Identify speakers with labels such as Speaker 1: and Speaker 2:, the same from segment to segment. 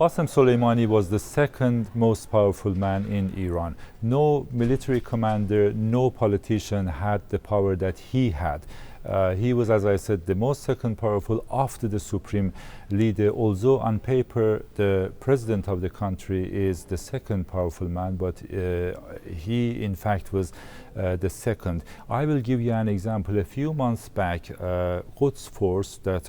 Speaker 1: Qasem Soleimani was the second most powerful man in Iran. No military commander, no politician had the power that he had. He was, as I said, the most second powerful after the supreme leader, although on paper the president of the country is the second powerful man, but he in fact was the second. I will give you an example. A few months back, Quds force that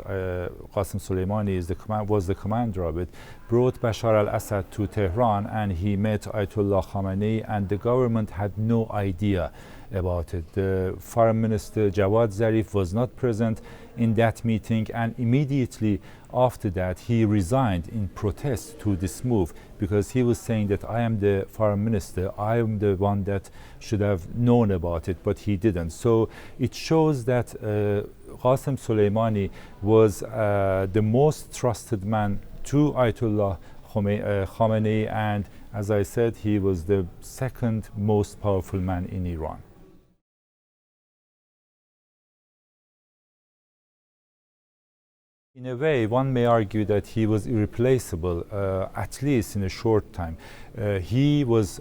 Speaker 1: Qasem Soleimani was the commander of it, brought Bashar al-Assad to Tehran, and he met Ayatollah Khamenei, and the government had no idea about it. The foreign minister Jawad Zarif was not present in that meeting, and immediately after that he resigned in protest to this move, because he was saying that I am the foreign minister, I am the one that should have known about it, but he didn't. So it shows that Qasem Soleimani was the most trusted man to Ayatollah Khamenei, and as I said, he was the second most powerful man in Iran. In a way, one may argue that he was irreplaceable, at least in a short time. He was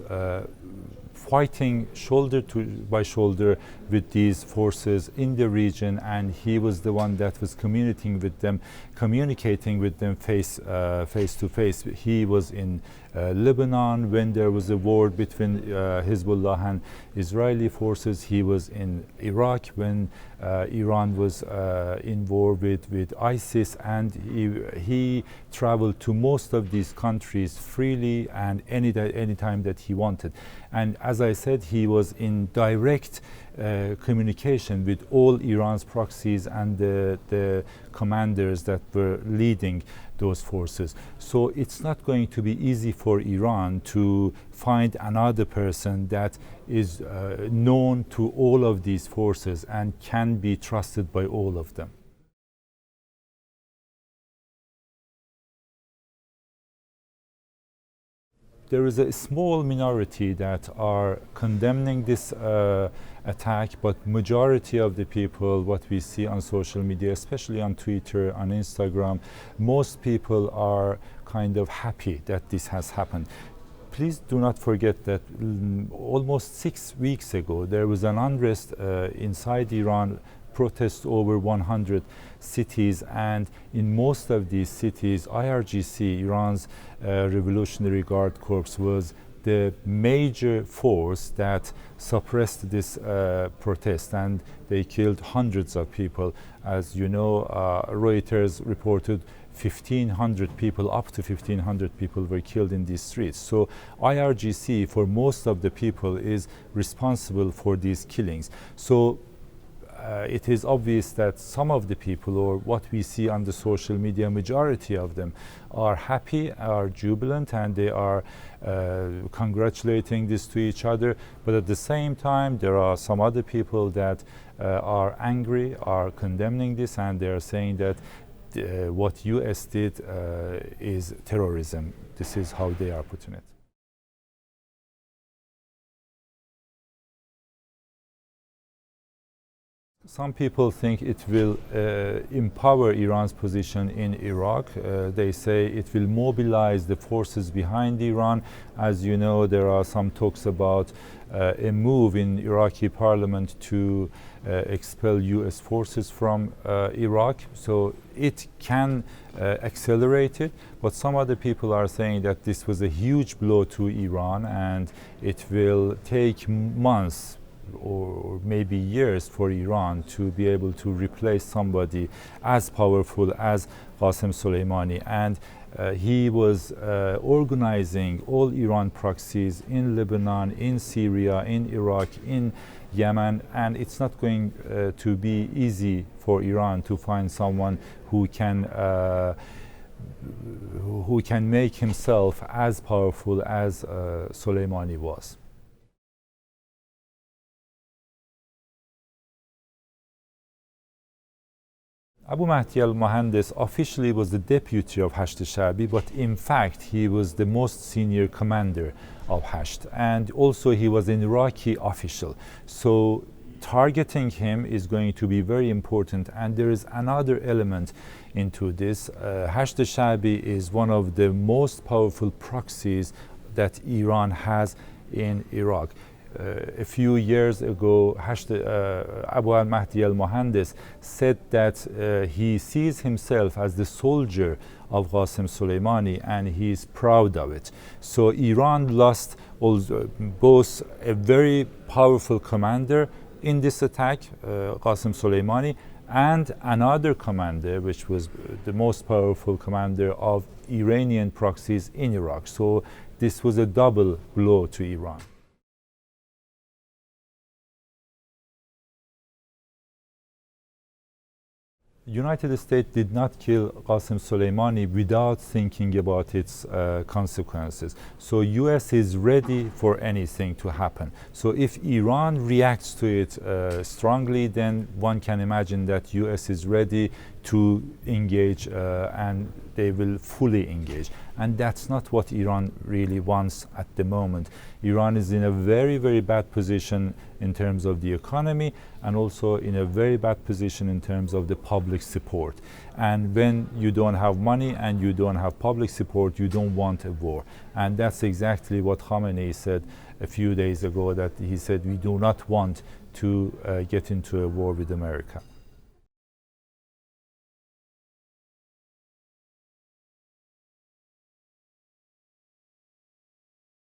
Speaker 1: fighting shoulder by shoulder with these forces in the region, and he was the one that was communicating with them face to face. He was in Lebanon when there was a war between Hezbollah and Israeli forces. He was in Iraq when Iran was in war with ISIS, and he traveled to most of these countries freely and any time that he wanted. And as I said, he was in direct communication with all Iran's proxies and the commanders that were leading those forces. So it's not going to be easy for Iran to find another person that is known to all of these forces and can be trusted by all of them. There is a small minority that are condemning this attack, but majority of the people, what we see on social media, especially on Twitter, on Instagram, most people are kind of happy that this has happened. Please do not forget that almost 6 weeks ago, there was an unrest inside Iran, protests over 100 cities, and in most of these cities, IRGC, Iran's Revolutionary Guard Corps, was the major force that suppressed this protest, and they killed hundreds of people. As you know, Reuters reported 1,500 people, up to 1,500 people were killed in these streets. So IRGC, for most of the people, is responsible for these killings. So it is obvious that some of the people, or what we see on the social media, majority of them are happy, are jubilant, and they are congratulating this to each other. But at the same time, there are some other people that are angry, are condemning this, and they are saying that what US did is terrorism. This is how they are putting it. Some people think it will empower Iran's position in Iraq. They say it will mobilize the forces behind Iran. As you know, there are some talks about a move in Iraqi parliament to expel US forces from Iraq. So it can accelerate it, but some other people are saying that this was a huge blow to Iran, and it will take months or maybe years for Iran to be able to replace somebody as powerful as Qasem Soleimani. And he was organizing all Iran proxies in Lebanon, in Syria, in Iraq, in Yemen, and it's not going to be easy for Iran to find someone who can make himself as powerful as Soleimani was. Abu Mahdi al-Mohandes officially was the deputy of اشش-ای، but in fact he was the most senior commander of اشش, and also he was an Iraqi official. So targeting him is going to be very important. And there is another element into this. Hashd-e-Sha'bi is one of the most powerful proxies that Iran has in Iraq. A few years ago, Abu al-Mahdi al-Muhandis said that he sees himself as the soldier of Qasem Soleimani, and he is proud of it. So Iran lost both a very powerful commander in this attack, Qasem Soleimani, and another commander, which was the most powerful commander of Iranian proxies in Iraq. So this was a double blow to Iran. United States did not kill Qasem Soleimani without thinking about its consequences. So US is ready for anything to happen. So if Iran reacts to it strongly, then one can imagine that US is ready to engage and they will fully engage. And that's not what Iran really wants at the moment. Iran is in a very, very bad position in terms of the economy, and also in a very bad position in terms of the public support. And when you don't have money and you don't have public support, you don't want a war. And that's exactly what Khamenei said a few days ago, that he said we do not want to get into a war with America.